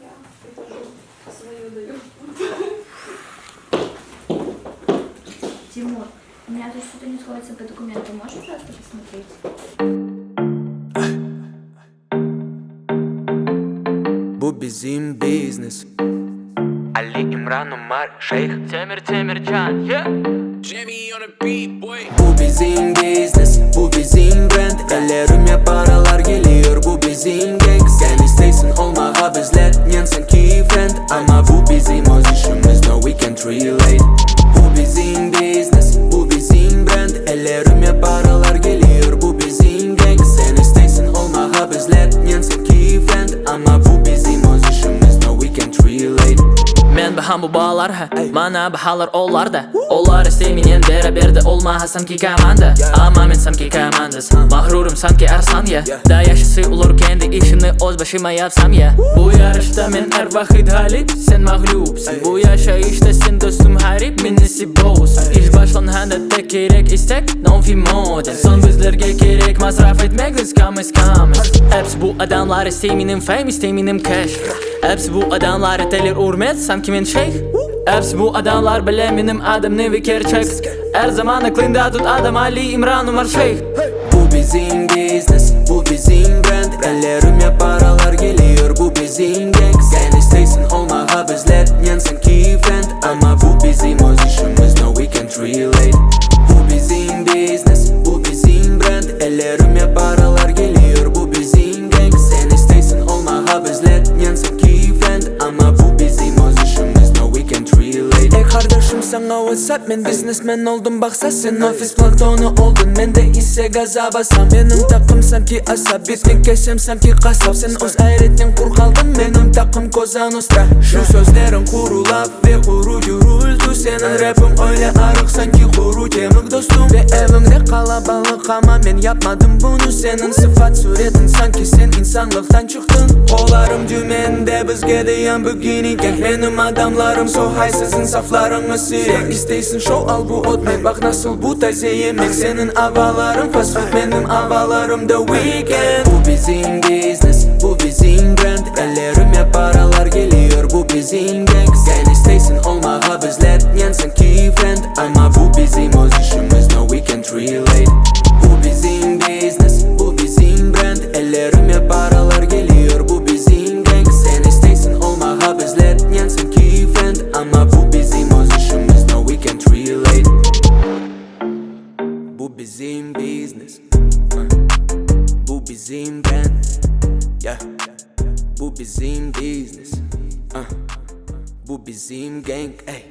Я тоже свою даю. Тимур, у меня тут что-то не сходится по документам. Можешь просто посмотреть? Bu bizim business. Ali İmran Umar Şeyh Temircan, yeah. Bu bizim business, bu bizim brand. Ellerime paralar geliyor, bu bizim gang. Sen istesin olmağa bizler, yensen ki friend. Ama bu bizim öz işimiz, no we can't relate. Bu bizim business, bu bizim brand. Ellerime paralar geliyor, bu bizim gang. Sen istesin olmağa bizler, yensen ki friend. Ama bu bizim öz işimiz, no we can't relate. Men baham bu bağlar ha, mana bahalar onlar da. Onlar istemeyen beraber de olmaha sanki komanda. Ama men sanki komandas, mahrurum sanki Arslan ya. Da yaşası olur kendi işini öz başıma yapsam ya. Bu yarışta men her vakit halip, sen mağlupsun. Bu yaşayışta sen dostum harip, minnisi boz. İş başlananda tek gerek istek, non fi moda. Son bizlerge gerek masraf etmek, biz kamis. Hepsi bu adamlar istemenim fame, istemenim cash. Hepsi bu adamlar telir urmet, sanki men şeyh. Hepsi bu adamlar bile benim adım nevi gerçek. Her zaman aklında tut adam Ali İmran Umar Şeyh. Bu bizim business, bu bizim brand. Ellerime paralar geliyor, bu bizim gang. Sen istesin olmağa bizler, yensin ki friend. Ama bu bizim öz işimiz, no we can't relate. Bu bizim business, bu bizim brand. Ellerime paralar geliyor, bu bizim gang. Sen istesin olmağa bizler, yensin ki friend. Ama bu bizim öz işimiz, no we can't relate. Ey kardeşim sana whatsapp, men businessman oldum baksa sen ofis plantonu oldun. Men de ise gaza basam, benim takım sanki asap. Bitkin kesem sanki kasap, sen öz ayretten kur kaldın. Benim takım Cosa Nostra. Şu sözlerin kuru laf ve kuru gürültü. Senin rapin öyle arık sanki kuru kemik dostum. Ve evimde kalabalık ama men yapmadım bunu. Senin sıfat suretin sanki sen insanlıktan çıktın. Kollarım dümende bizge diyen bugini gang. Benim adamlarım sohay sizin saflarını siyek. İsteysin show al bu otmek, bak nasıl bu taze yemek. Senin avaların fast food, benim avalarım the weekend. Bu bizim business, bu bizim brand. Ellerime paralar geliyor, bu bizim gang. Sen istesin olmağa bizler, yensin ki friend. Ama bu bizim öz işimiz, no we can't relate. Bu bizim business, bu bizim brand. Ellerime paralar geliyor, bu bizim gang. Sen istesin olmağa bizler, yensin ki friend. Ama bu bizim öz işimiz, no we can't relate. Bu bizim business, bu bizim brand, yeah. Bu bizim business, bu bizim gang, ey.